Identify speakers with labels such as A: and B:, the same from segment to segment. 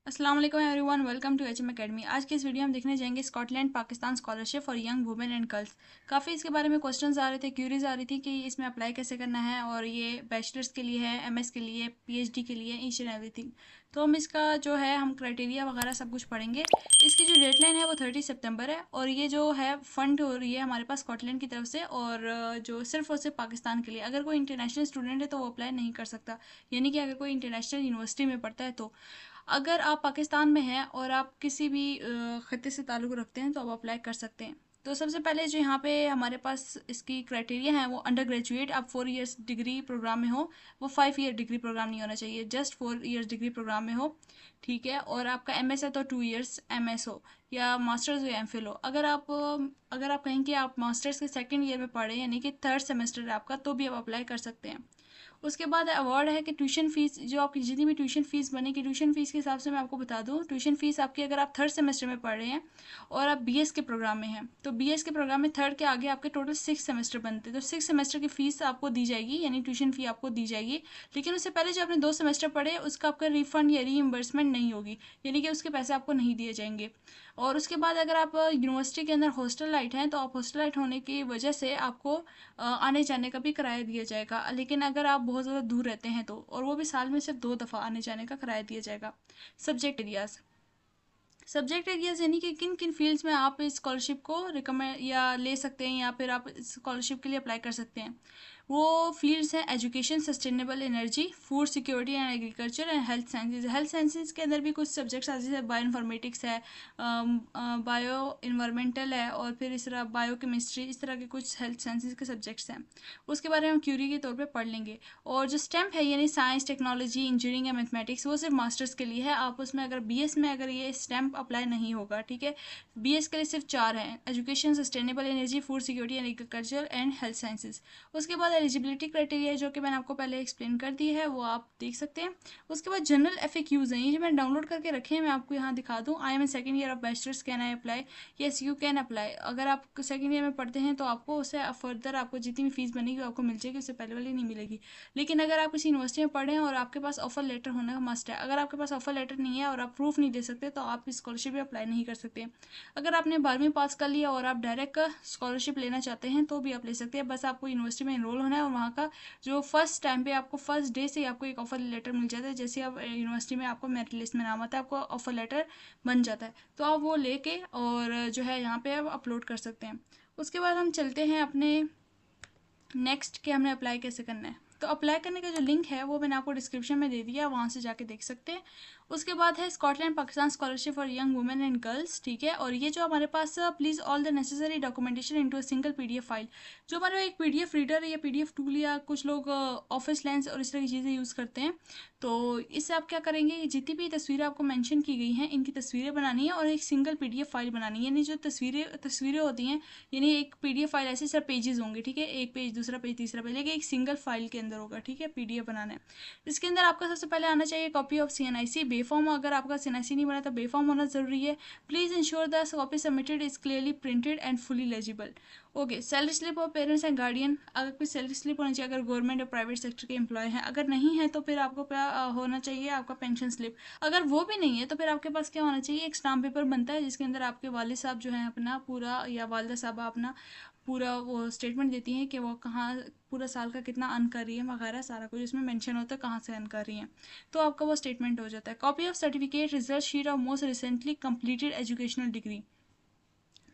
A: अस्सलाम वालेकुम everyone, welcome to HM Academy. आज की इस वीडियो में हम देखने जाएंगे Scotland Pakistan scholarship for young women and girls. काफ़ी इसके बारे में क्वेश्चंस आ रहे थे, क्यूरीज आ रही थी कि इसमें अप्लाई कैसे करना है, और ये बैचलर्स के लिए है, एमएस के लिए, पीएचडी के लिए, ईच एंड एवरीथिंग। तो हम इसका जो है हम क्राइटेरिया वगैरह सब कुछ पढ़ेंगे। इसकी जो डेडलाइन है वो 30 सितंबर है, और ये जो है फंड हो रही है हमारे पास स्कॉटलैंड की तरफ से, और जो सिर्फ और सिर्फ पाकिस्तान के लिए। अगर कोई इंटरनेशनल स्टूडेंट है तो वो अप्लाई नहीं कर सकता, यानी कि अगर कोई इंटरनेशनल यूनिवर्सिटी में पढ़ता है तो। अगर आप पाकिस्तान में हैं और आप किसी भी ख़त्े से ताल्लुक़ रखते हैं तो आप अप्लाई कर सकते हैं। तो सबसे पहले जो यहाँ पे हमारे पास इसकी क्राइटेरिया है वो अंडर ग्रेजुएट, आप 4 इयर्स डिग्री प्रोग्राम में हो। वो 5 ईयर डिग्री प्रोग्राम नहीं होना चाहिए, जस्ट 4 इयर्स डिग्री प्रोग्राम में हो, ठीक है। और आपका एमएस है तो 2 इयर्स एमएस हो, या मास्टर्स हो या एमफिल हो। अगर आप कहें कि आप मास्टर्स के सेकेंड ईयर में पढ़े, यानी कि थर्ड सेमेस्टर है आपका, तो भी आप अप्लाई कर सकते हैं। उसके बाद अवार्ड है कि ट्यूशन फ़ीस, जो आपकी जितनी भी ट्यूशन फ़ीस बनेगी, ट्यूशन फ़ीस के हिसाब से मैं आपको बता दूँ। ट्यूशन फ़ीस आपकी, अगर आप थर्ड सेमेस्टर में पढ़ रहे हैं और आप बीएस के प्रोग्राम में हैं, तो बीएस के प्रोग्राम में थर्ड के आगे आपके टोटल 6 सेमेस्टर बनते हैं, तो 6 सेमेस्टर की फ़ीस आपको दी जाएगी, यानी ट्यूशन फ़ी आपको दी जाएगी। लेकिन उससे पहले जो आपने 2 सेमेस्टर पढ़े उसका आपका रिफ़ंड या रीइंबर्समेंट नहीं होगी, यानी कि उसके पैसे आपको नहीं दिए जाएंगे। और उसके बाद अगर आप यूनिवर्सिटी के अंदर हॉस्टल लाइट हैं, तो आप हॉस्टल लाइट होने की वजह से आपको आने जाने का भी किराया दिया जाएगा। लेकिन अगर आप बहुत ज़्यादा दूर रहते हैं तो, और वो भी साल में सिर्फ 2 दफ़ा आने जाने का किराया दिया जाएगा। सब्जेक्ट एरियाज यानी कि किन किन फील्ड्स में आप इस स्कॉलरशिप को रिकमेंड या ले सकते हैं, या फिर आप इस स्कॉलरशिप के लिए अप्लाई कर सकते हैं। वो फील्ड्स हैं education, sustainable energy, food security and agriculture and health sciences. Health sciences के अंदर भी कुछ सब्जेक्ट्स आते हैं, जैसे बायो इन्फॉर्मेटिक्स है, बायो इन्वायरमेंटल है, और फिर इस तरह बायो केमिस्ट्री, इस तरह के कुछ हेल्थ साइंसेज के सब्जेक्ट्स हैं। उसके बारे में हम क्यूरी के तौर पे पढ़ लेंगे। और जो स्टेम है, यानी साइंस, टेक्नोलॉजी, इंजीनियरिंग या मैथमेटिक्स, वो सिर्फ मास्टर्स के लिए है। आप उसमें अगर बीएस में अगर ये स्टेम अप्लाई नहीं होगा, ठीक है। बीएस के लिए सिर्फ 4 हैं: education, sustainable energy, food security and agriculture and health sciences. उसके बाद एलिजिबिलिटी क्राइटेरिया, जो कि मैंने आपको पहले एक्सप्लेन कर दी है, वो आप देख सकते हैं। उसके बाद जनरल एफएक्यूज हैं, ये जो मैंने डाउनलोड करके रखे हैं, मैं आपको यहाँ दिखा दूँ। I am in second year of bachelors, can I apply? Yes, you can apply. अगर आप सेकंड ईयर में पढ़ते हैं तो आपको उससे फर्दर आपको जितनी भी फीस बनेगी वो आपको मिल जाएगी, उससे पहले वाली नहीं मिलेगी। लेकिन अगर आप किसी यूनिवर्सिटी में पढ़े हैं और आपके पास ऑफर लेटर होना मस्ट है, अगर आपके पास ऑफर लेटर नहीं है और आप प्रूफ नहीं दे सकते, तो आप इस स्कॉलरशिप में अप्लाई नहीं कर सकते। अगर आपने 12वीं पास कर लिया और आप डायरेक्ट स्कॉलरशिप लेना चाहते हैं तो भी आप ले सकते हैं। बस आपको यूनिवर्सिटी में इनरोल होना है, और वहाँ का जो फर्स्ट टाइम पे आपको फर्स्ट डे से ही आपको एक ऑफर लेटर मिल जाता है। जैसे आप यूनिवर्सिटी में आपको मेरिट लिस्ट में नाम आता है, आपको ऑफर लेटर बन जाता है, तो आप वो लेके और जो है यहाँ पे आप अपलोड कर सकते हैं। उसके बाद हम चलते हैं अपने नेक्स्ट कि हमने अप्लाई कैसे करना है। तो अप्लाई करने का जो लिंक है वो मैंने आपको डिस्क्रिप्शन में दे दिया, वहाँ से जाके देख सकते हैं। उसके बाद है Scotland Pakistan scholarship for young women and girls, ठीक है। और ये जो हमारे पास, please all the necessary documentation into a single PDF file. जो हमारे एक पीडीएफ रीडर या पीडीएफ टूल, या कुछ लोग ऑफिस लेंस और इस तरह की चीज़ें यूज़ करते हैं, तो इससे आप क्या करेंगे, जितनी भी तस्वीरें आपको मेंशन की गई हैं, इनकी तस्वीरें बनानी है और एक सिंगल पीडीएफ फाइल बनानी है। यानी जो तस्वीरें होती हैं, यानी एक पीडीएफ फाइल ऐसे सर पेजेस होंगे, ठीक है, एक पेज, दूसरा पेज, तीसरा पेज, लेकिन एक सिंगल फाइल के अंदर होगा, ठीक है। पीडीएफ बनाना है। इसके अंदर आपका सबसे पहले आना चाहिए कॉपी ऑफ सीएनआईसी बेफॉर्म। अगर आपका सीएनआईसी नहीं बना तो बेफॉर्म होना जरूरी है। Please ensure the copy submitted is clearly printed and fully legible. Okay, salary slip of parents and guardian, अगर कोई सैलरी स्लिप होनी चाहिए, अगर गवर्नमेंट और प्राइवेट सेक्टर के एम्प्लॉय हैं। अगर नहीं है तो फिर आपको क्या होना चाहिए, आपका पेंशन स्लिप। अगर वो भी नहीं है तो फिर आपके पास क्या होना चाहिए, एक स्टाम्प पेपर बनता है जिसके अंदर आपके वालिद साहब जो हैं अपना पूरा, या वालिदा साहबा अपना पूरा वो स्टेटमेंट देती हैं कि वो कहाँ पूरा साल का कितना अर्न कर रही है वगैरह, सारा कुछ इसमें मेंशन होता है कहाँ से अर्न कर रही हैं, तो आपका वो स्टेटमेंट हो जाता है। Copy of certificate, result sheet of most recently completed educational degree.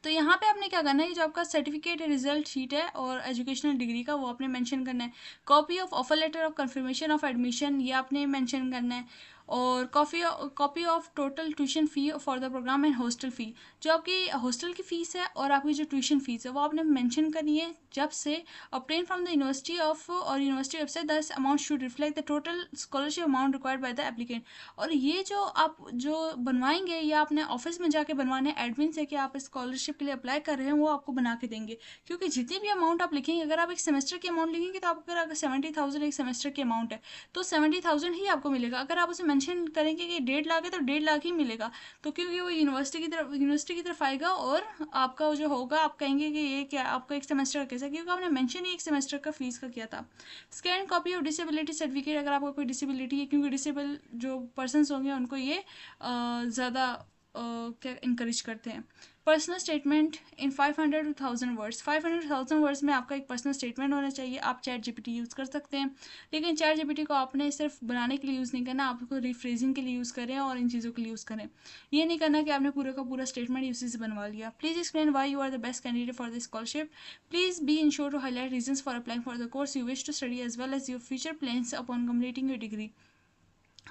A: तो यहाँ पे आपने क्या करना है, जो आपका सर्टिफिकेट है, रिजल्ट शीट है और एजुकेशनल डिग्री का, वो आपने मेंशन करना है। Copy of offer letter of confirmation of admission, ये आपने मेंशन करना है। और copy of total tuition fee for the programme and hostel fee, जो आपकी हॉस्टल की फ़ीस है और आपकी जो ट्यूशन फ़ीस है वो आपने मेंशन करनी है। जब से obtained from the university of और यूनिवर्सिटी वेबसाइट, दस amount should reflect the total scholarship amount required by the applicant. और ये जो आप जो बनवाएंगे, या आपने ऑफिस में जाके बनवाने एडमिन से कि आप स्कॉलरशिप के लिए अप्लाई कर रहे हैं, वो आपको बना के देंगे। क्योंकि जितनी भी अमाउंट आप लिखेंगे, अगर आप एक सेमेस्टर की अमाउंट लिखेंगे तो आपको, अगर 70,000 एक सेमेस्टर की अमाउंट है तो 70,000 ही आपको मिलेगा। अगर आप उसे मेंशन करेंगे कि 1.5 लाख है तो 1.5 लाख ही मिलेगा, तो क्योंकि वो यूनिवर्सिटी की तरफ आएगा और आपका जो होगा आप कहेंगे कि ये क्या आपका एक सेमेस्टर का कैसा, क्योंकि आपने मेंशन ही एक सेमेस्टर का फीस का किया था। Scan copy of disability certificate, अगर आपको कोई डिसेबिलिटी है, क्योंकि डिसेबल जो पर्सन होंगे उनको ये ज़्यादा क्या इंकरेज करते हैं। Personal statement in 500 to 1000 words, 500 to 1000 words में आपका एक पर्सनल स्टेटमेंट होना चाहिए। आप चैट जीपीटी यूज़ कर सकते हैं, लेकिन चैट जीपीटी को आपने सिर्फ बनाने के लिए यूज़ नहीं करना, आप उसको रिफ्रेजिंग के लिए यूज़ करें और इन चीज़ों के लिए यूज़ करें। ये नहीं करना कि आपने पूरा का पूरा स्टेटमेंट उसी से बनवा लिया। Please explain why you are the best candidate for this scholarship. Please be ensure to highlight reasons for applying for the course you wish to study as well as your future plans upon completing your degree.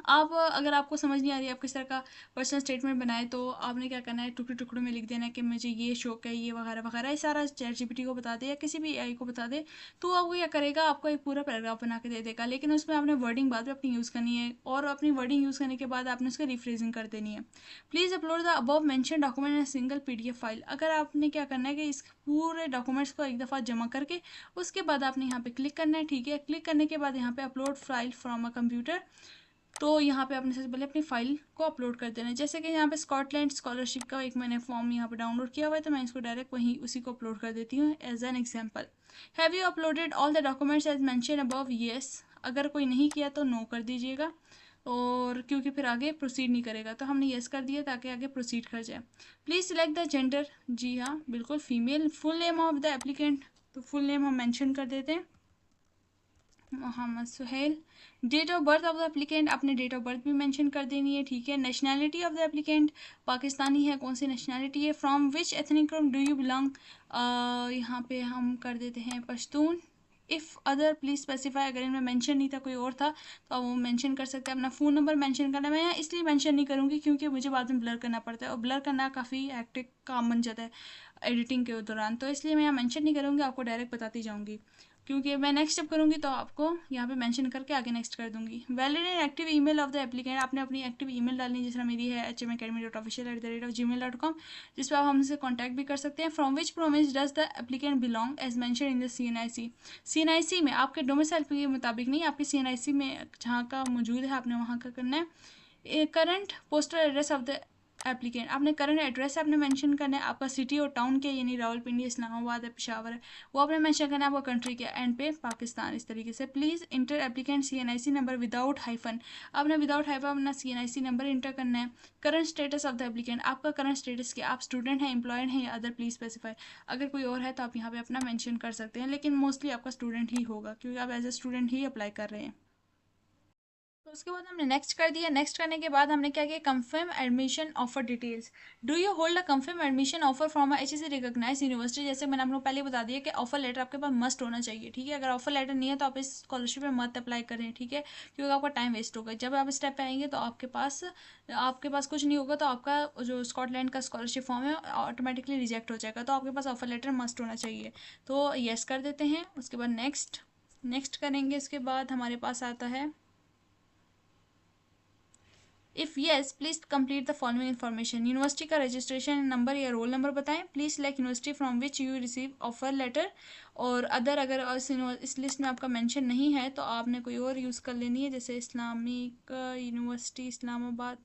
A: आप अगर आपको समझ नहीं आ रही है आप किस तरह का पर्सनल स्टेटमेंट बनाए, तो आपने क्या करना है, टुकड़े टुकड़ों में लिख देना है कि मुझे ये शौक है, ये वगैरह वगैरह, ये सारा चैट जीपीटी को बता दे या किसी भी एआई को बता दे, तो आपको क्या करेगा, आपको एक पूरा पैराग्राफ बना के दे देगा। लेकिन उसमें आपने वर्डिंग बाद में अपनी यूज़ करनी है, और अपनी वर्डिंग यूज़ करने के बाद आपने उसका रिफ्रेजिंग कर देनी है। Please upload the above mention document in single PDF file. अगर आपने क्या करना है कि इस पूरे डॉक्यूमेंट्स को एक दफ़ा जमा करके उसके बाद आपने यहाँ पे क्लिक करना है, ठीक है। क्लिक करने के बाद यहाँ पे upload file from a computer, तो यहाँ पे आपने सबसे पहले अपनी फाइल को अपलोड कर देना है। जैसे कि यहाँ पे स्कॉटलैंड स्कॉलरशिप का एक मैंने फॉर्म यहाँ पे डाउनलोड किया हुआ है, तो मैं इसको डायरेक्ट वहीं उसी को अपलोड कर देती हूँ as an example. Have you uploaded all the documents as mention above, yes. अगर कोई नहीं किया तो नो कर दीजिएगा, और क्योंकि फिर आगे प्रोसीड नहीं करेगा, तो हमने येस कर दिया ताकि आगे प्रोसीड कर जाए। प्लीज़ सिलेक्ट द जेंडर, जी हाँ बिल्कुल female. Full name of the applicant, तो फुल नेम हम मेंशन कर देते हैं, Mohammad Suhail. Date of birth of the applicant, अपने डेट ऑफ बर्थ भी मेंशन कर देनी है, ठीक है। Nationality of the applicant, Pakistani है, कौन सी नेशनैलिटी है। From which ethnic group do you belong, यहाँ पे हम कर देते हैं Pashtun. If other please specify, अगर इनमें मेंशन नहीं था कोई और था तो आप वो मेंशन कर सकते हैं। अपना फ़ोन नंबर मेंशन करना है। मैं यहाँ इसलिए मेंशन नहीं करूँगी क्योंकि मुझे बाद में ब्लर करना पड़ता है, और ब्लर करना काफ़ी हेक्टिक काम बन जाता है एडिटिंग के दौरान, तो इसलिए मैं यहाँ मेंशन नहीं करूँगी, आपको डायरेक्ट बताती जाऊँगी, क्योंकि मैं नेक्स्ट स्टेप करूँगी तो आपको यहाँ पे मेंशन करके आगे नेक्स्ट कर दूँगी। Valid and active email of the applicant, आपने अपनी एक्टिव ईमेल डालनी है, जिस तरह मेरी है hm.academy.official@gmail.com, जिस पर आप हमसे कॉन्टैक्ट भी कर सकते हैं। From which province does the applicant belong as mention in the CNIC, CNIC में आपके डोमिसाइल के मुताबिक नहीं, आपके CNIC में जहाँ का मौजूद है आपने वहाँ का करना है। Current postal address of the applicant, आपने करंट एड्रेस आपने मेंशन करना है, आपका सिटी और टाउन के, यानी रावलपिंडी, इस्लामाबाद है, पेशावर है, वो आपने मेंशन करना है, आपका कंट्री के एंड पे पाकिस्तान, इस तरीके से। Please inter applicant CNIC number without hyphen, आपने विदाउट हाइफन अपना CNIC नंबर इंटर करना है। Current status of the applicant, आपका करंट स्टेटस क्या, आप स्टूडेंट हैं, एम्प्लॉयड हैं या अदर, प्लीज स्पेसिफाई। अगर कोई और है तो आप यहाँ पे अपना मेंशन कर सकते हैं, लेकिन मोस्टली आपका स्टूडेंट ही होगा क्योंकि आप एज ए स्टूडेंट ही अप्लाई कर रहे हैं। तो उसके बाद हमने नेक्स्ट कर दिया। नेक्स्ट करने के बाद हमने क्या किया, confirm admission offer details. Do you hold a confirm admission offer from HEC recognise university, जैसे मैंने आपको पहले बता दिया कि ऑफर लेटर आपके पास मस्ट होना चाहिए, ठीक है। अगर ऑफर लेटर नहीं है तो आप इस स्कॉलरशिप में मत अप्लाई करें, ठीक है, क्योंकि आपका टाइम वेस्ट होगा। जब आप स्टेप पे आएंगे तो आपके पास कुछ नहीं होगा, तो आपका जो स्कॉटलैंड का स्कॉलरशिप फॉर्म है ऑटोमेटिकली रिजेक्ट हो जाएगा, तो आपके पास ऑफर लेटर मस्ट होना चाहिए, तो येस कर देते हैं। उसके बाद नेक्स्ट करेंगे। इसके बाद हमारे पास आता है, if yes please complete the following information. University का रजिस्ट्रेशन नंबर या रोल नंबर बताएं। Please select university from which you receive offer letter, और अदर, अगर इस लिस्ट में आपका मेंशन नहीं है तो आपने कोई और यूज़ कर लेनी है, जैसे Islamic university Islamabad,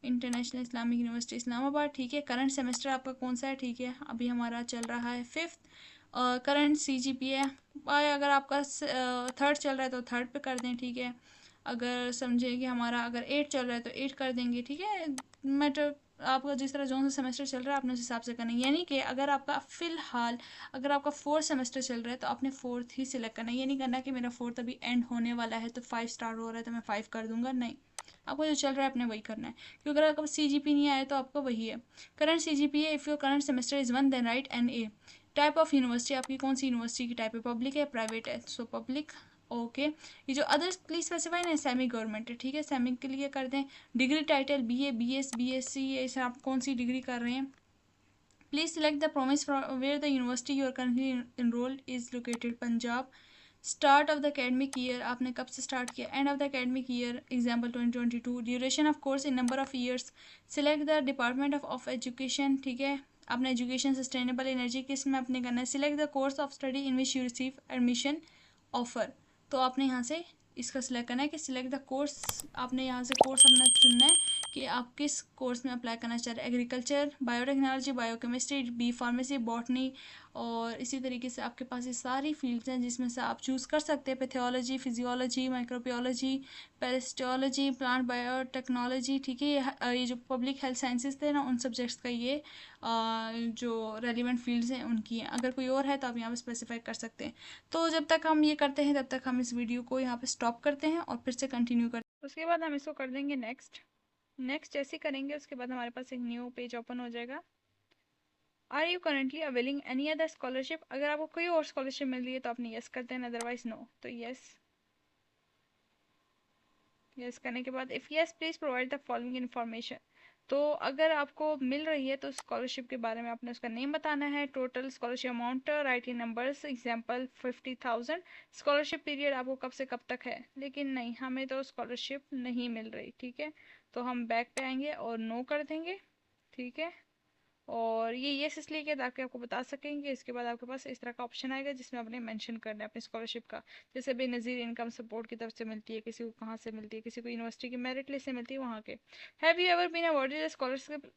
A: international Islamic university Islamabad, ठीक है। करंट सेमेस्टर आपका कौन सा है, ठीक है, अभी हमारा चल रहा है 5th। करंट CGPA, अगर आपका 3rd चल रहा है तो 3rd पे कर दें, ठीक है। अगर समझे कि हमारा अगर 8 चल रहा है तो 8 कर देंगे, ठीक है। मैटर आपका जिस तरह जो सा सेमेस्टर चल रहा है आपने उस हिसाब से करना है, यानी कि अगर आपका फ़िलहाल अगर आपका 4th सेमेस्टर चल रहा है तो आपने 4th ही सिलेक्ट करना है। ये नहीं करना कि मेरा 4th अभी एंड होने वाला है तो 5 स्टार्ट हो रहा है तो मैं 5 कर दूंगा, नहीं, आपको जो चल रहा है आपने वही करना है, क्योंकि अगर आपका CGP नहीं आया तो आपका वही है। Current CGPA, if your current semester is 1 then write NA। Type of university, आपकी कौन सी यूनिवर्सिटी की टाइप है, पब्लिक है प्राइवेट है, सो पब्लिक, ओके। ये जो अदर्स प्लीज स्पेसिफाई ना, सेमी गवर्नमेंट है, ठीक है, सेमी के लिए कर दें। Degree title BA BS BSc, ये आप कौन सी डिग्री कर रहे हैं। Please select the province where the university you are currently enrolled is located, Punjab. Start of the academic year, आपने कब से स्टार्ट किया, end of the academic year, example 2022। Duration of course in number of years, select the department of education, ठीक है। आपने education sustainable energy किस में आपने करना है। Select the course of study in which you receive admission offer, तो आपने यहाँ से इसका सिलेक्ट करना है कि सिलेक्ट द कोर्स, आपने यहाँ से कोर्स अपना चुनना है कि आप किस कोर्स में अप्लाई करना चाह रहे हैं। Agriculture, biotechnology, biochemistry, B pharmacy, botany, और इसी तरीके से आपके पास ये सारी फील्ड्स हैं जिसमें से आप चूज़ कर सकते हैं। Pathology, physiology, microbiology, parasitology, plant biotechnology, ठीक है। ये जो पब्लिक हेल्थ साइंसेज थे ना, उन सब्जेक्ट्स का ये जो रेलिवेंट फील्ड्स हैं उनकी हैं। अगर कोई और है तो आप यहाँ पे स्पेसिफाई कर सकते हैं। तो जब तक हम ये करते हैं तब तक हम इस वीडियो को यहाँ पे स्टॉप करते हैं और फिर से कंटिन्यू करते हैं। उसके बाद हम इसको कर देंगे नेक्स्ट। नेक्स्ट जैसे करेंगे उसके बाद हमारे पास एक न्यू पेज ओपन हो जाएगा। Are you currently availing any other scholarship, अगर आपको कोई और स्कॉलरशिप मिल रही है तो आपने यस कर देना, अदरवाइज नो। तो यस, यस करने के बाद if yes please provide the following information. तो अगर आपको मिल रही है तो स्कॉलरशिप के बारे में आपने उसका नेम बताना है, टोटल स्कॉलरशिप अमाउंट, राइट इन नंबर्स, एग्जांपल 50,000, स्कॉलरशिप पीरियड आपको कब से कब तक है। लेकिन नहीं, हमें तो स्कॉलरशिप नहीं मिल रही, ठीक है। तो हम बैक पे आएंगे और नो कर देंगे, ठीक है। और ये यस इसलिए किया ताकि आपको बता सकेंगे। इसके बाद आपके पास इस तरह का ऑप्शन आएगा जिसमें आपने मेंशन करना है अपनी स्कॉलरशिप का। जैसे बेनज़ीर इनकम सपोर्ट की तरफ से मिलती है, किसी को कहाँ से मिलती है, किसी को यूनिवर्सिटी की मेरिट लिस्ट से मिलती है वहाँ के। Have you ever been awarded scholarship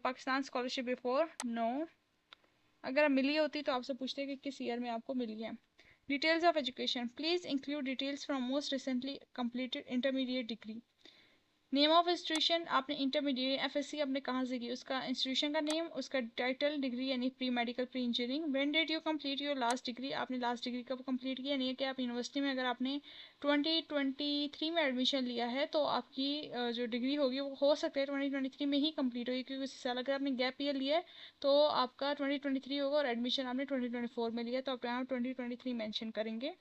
A: Pakistan scholarship before? No. अगर मिली होती तो आपसे पूछते कि किस ईयर में आपको मिली है। Details of education, please include details from most recently completed intermediate degree. Name of institution, आपने इंटरमीडिएट एफएससी आपने कहाँ से की, उसका इंस्टीट्यूशन का नेम, उसका टाइटल, डिग्री यानी pre medical, pre engineering. When did you complete your last degree, आपने लास्ट डिग्री कब कंप्लीट किया। नहीं कि आप यूनिवर्सिटी में अगर आपने 2023 में एडमिशन लिया है तो आपकी जो डिग्री होगी वो हो सकता है 2023 में ही कंप्लीट होगी, क्योंकि उसी साल अगर आपने गैप ईयर लिया है तो आपका 2023 होगा और एडमिशन आपने 2024 में लिया तो आप यहाँ 2023 मैंशन करेंगे।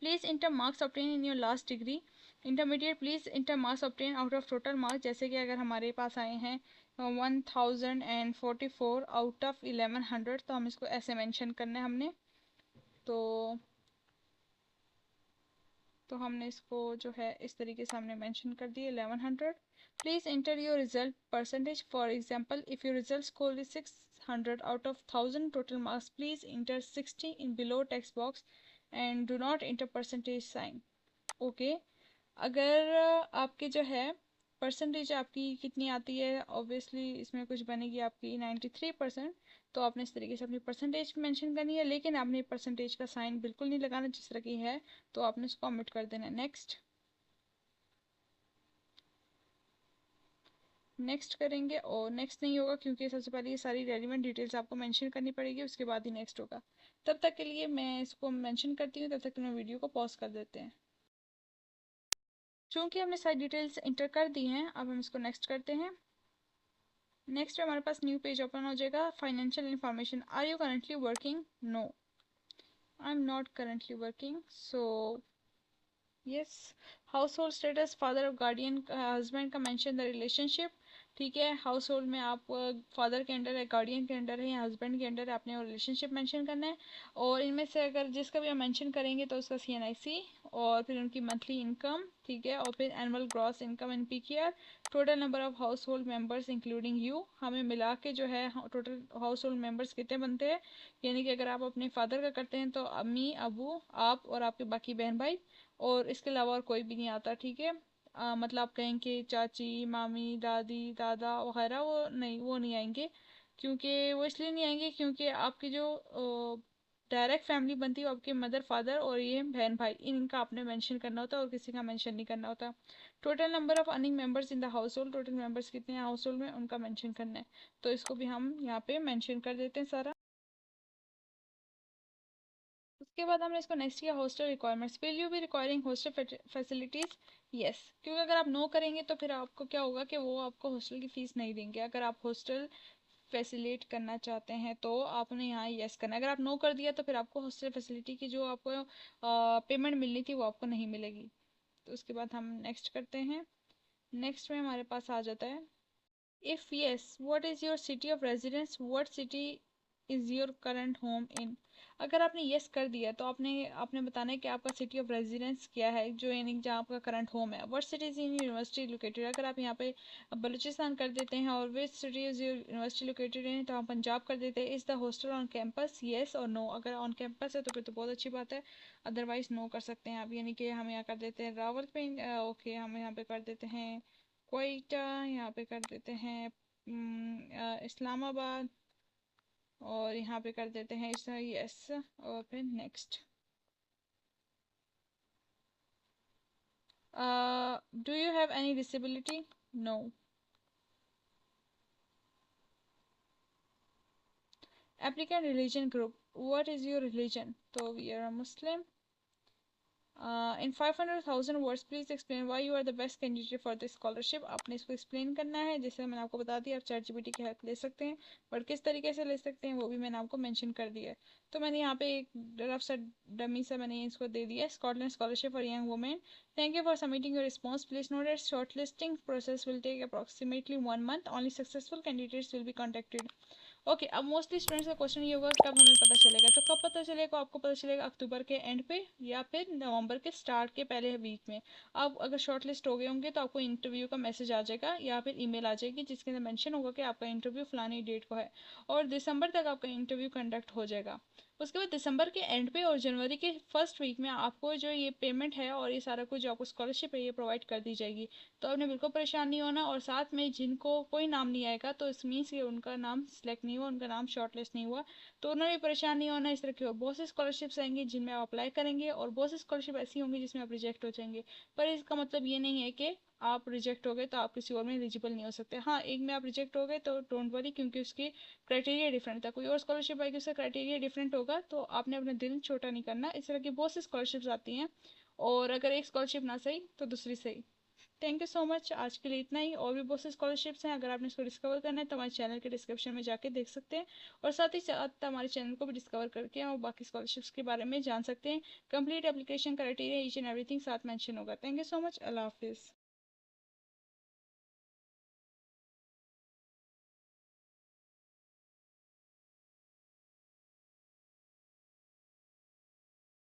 A: Please inter marks obtain in your last degree. Intermediate, please inter marks obtain out of total marks. जैसे कि अगर हमारे पास आए हैं 1044 आउट ऑफ 1100 तो हम इसको ऐसे मेंशन करना है हमने। तो हमने इसको जो है इस तरीके से हमने मेंशन कर दिए 1100। Please enter your result percentage, for example if your result score is 600 out of 1000 total marks, please enter 60 in below text box and do not enter percentage sign. Okay. अगर आपके जो है परसेंटेज आपकी कितनी आती है, ऑब्वियसली इसमें कुछ बनेगी आपकी 93%, तो आपने इस तरीके से अपनी परसेंटेज मेंशन करनी है, लेकिन आपने परसेंटेज का साइन बिल्कुल नहीं लगाना जिस तरह की है, तो आपने उसको ओमिट कर देना है। नेक्स्ट, नेक्स्ट करेंगे और नेक्स्ट नहीं होगा क्योंकि सबसे पहले ये सारी रेलिवेंट डिटेल्स आपको मेंशन करनी पड़ेगी, उसके बाद ही नेक्स्ट होगा। तब तक के लिए मैं इसको मेंशन करती हूँ, तब तक मैं वीडियो को पॉज कर देते हैं। चूँकि हमने सारी डिटेल्स इंटर कर दी हैं, अब हम इसको नेक्स्ट करते हैं। नेक्स्ट हमारे पास न्यू पेज ओपन हो जाएगा। Financial information, are you currently working? No, I am not currently working, so yes. Household status, father और गार्डियन हस्बैंड का मेंशन द रिलेशनशिप, ठीक है। हाउस होल्ड में आप फादर के अंडर है, गार्डियन के अंडर है या हस्बैंड के अंडर है, आपने वो रिलेशनशिप मेंशन करना है। और इनमें से अगर जिसका भी हम मेंशन करेंगे तो उसका CNIC, और फिर उनकी मंथली इनकम, ठीक है, और फिर annual gross income and PQR, total number of house hold members including you, हमें मिला के जो है टोटल हाउस होल्ड मेम्बर्स कितने बनते हैं। यानी कि अगर आप अपने फादर का करते हैं तो अम्मी, अबू, आप और आपके बाकी बहन भाई, और इसके अलावा और कोई भी नहीं आता, ठीक है। मतलब आप कहें कि चाची, मामी, दादी, दादा वगैरह, वो नहीं आएंगे। क्योंकि वो इसलिए नहीं आएंगे क्योंकि आपकी जो डायरेक्ट फैमिली बनती है वो आपके मदर, फादर और ये बहन भाई, इनका आपने मेंशन करना होता है और किसी का मेंशन नहीं करना होता। Total number of earning members in the house hold, total members कितने हैं हाउस होल्ड में उनका मेंशन करना है। तो इसको भी हम यहाँ पे मेंशन कर देते हैं सारा। उसके बाद हमने इसको नेक्स्ट किया hostel requirements, will you be requiring hostel facilities? Yes, क्योंकि अगर आप नो करेंगे तो फिर आपको क्या होगा कि वो आपको हॉस्टल की फ़ीस नहीं देंगे। अगर आप हॉस्टल फैसिलिट करना चाहते हैं तो आपने यहाँ यस करना है। अगर आप नो कर दिया तो फिर आपको हॉस्टल फैसिलिटी की जो आपको पेमेंट मिलनी थी वो आपको नहीं मिलेगी। तो उसके बाद हम नेक्स्ट करते हैं। नेक्स्ट में हमारे पास आ जाता है if yes what is your city of residence, what city is your current home in. अगर आपने येस कर दिया तो आपने आपने बताना है कि आपका सिटी ऑफ रेजिडेंस क्या है, जो यानी जहाँ आपका करंट होम है। What city is in university located, अगर आप यहाँ पे बलूचिस्तान कर देते हैं और which city is your university located in, तो आप पंजाब कर देते हैं। Is the hostel on campus, yes और नो। अगर ऑन कैंपस है तो फिर तो बहुत अच्छी बात है, अदरवाइज नो कर सकते हैं आप, यानी कि हम यहाँ कर देते हैं रावलपिंडी, ओके हम यहाँ पे कर देते हैं क्वेटा, यहाँ पे कर देते हैं इस्लामाबाद, और यहाँ पे कर देते हैं इस यस, और फिर next. Do you have any disability, no. Applicant religion group, what is your religion, तो we are a Muslim. In 500,000 words please explain why you are the best candidate for this scholarship, आपने इसको explain करना है। जैसे मैंने आपको बता दिया, आप चैट जीपीटी की हेल्प ले सकते हैं, बट किस तरीके से ले सकते हैं वो भी मैंने आपको मेंशन कर दिया है। तो मैंने यहाँ पे एक रफ सा डमी सा मैंने इसको दे दिया है, Scotland scholarship for young women. Thank you for submitting your response, please note that shortlisting process will take approximately 1 month, only successful candidates will be contacted. Okay, अब मोस्टली स्टूडेंट्स का question ये होगा कब हमें पता चलेगा, तो कब पता चलेगा आपको, पता चलेगा अक्टूबर के एंड पे या फिर नवंबर के स्टार्ट के पहले वीक में। आप अगर शॉर्ट लिस्ट हो गए होंगे तो आपको इंटरव्यू का मैसेज आ जाएगा या फिर ईमेल आ जाएगी, जिसके अंदर मेंशन होगा कि आपका इंटरव्यू फलानी डेट को है, और दिसंबर तक आपका इंटरव्यू कंडक्ट हो जाएगा। उसके बाद दिसंबर के एंड पे और जनवरी के फर्स्ट वीक में आपको जो ये पेमेंट है और ये सारा कुछ जो आपको स्कॉलरशिप है ये प्रोवाइड कर दी जाएगी। तो आपने बिल्कुल परेशान नहीं होना, और साथ में जिनको कोई नाम नहीं आएगा तो इस मीन्स कि उनका नाम सिलेक्ट नहीं हुआ, उनका नाम शॉर्ट लिस्ट नहीं हुआ, तो उन्होंने भी परेशान नहीं होना। इस तरह की और बहुत सी स्कॉलरशिप्स आएंगी जिनमें आप अप्लाई करेंगे, और बहुत सी स्कॉलरशिप ऐसी होंगी जिसमें आप रिजेक्ट हो जाएंगे। पर इसका मतलब ये नहीं है कि आप रिजेक्ट हो गए तो आप किसी और में एलिजिबल नहीं हो सकते। हाँ, एक में आप रिजेक्ट हो गए तो डोंट वरी, क्योंकि उसकी क्राइटेरिया डिफरेंट था, कोई और स्कॉलरशिप आएगी उसका क्राइटेरिया डिफरेंट होगा, तो आपने अपना दिल छोटा नहीं करना। इस तरह की बहुत सी स्कॉलरशिप्स आती हैं, और अगर एक स्कॉलरशिप ना सही तो दूसरी सही। थैंक यू सो मच, आज के लिए इतना ही। और भी बहुत सी स्कॉलरशिप्स हैं, अगर आपने इसको डिस्कवर करना है तो हमारे चैनल के डिस्क्रिप्शन में जाके देख सकते हैं, और साथ ही साथ हमारे चैनल को भी डिस्कवर करके और बाकी स्कॉलरशिप्स के बारे में जान सकते हैं। Complete application criteria each and everything साथ मेंशन होगा। थैंक यू सो मच, अल्लाह हाफिज़।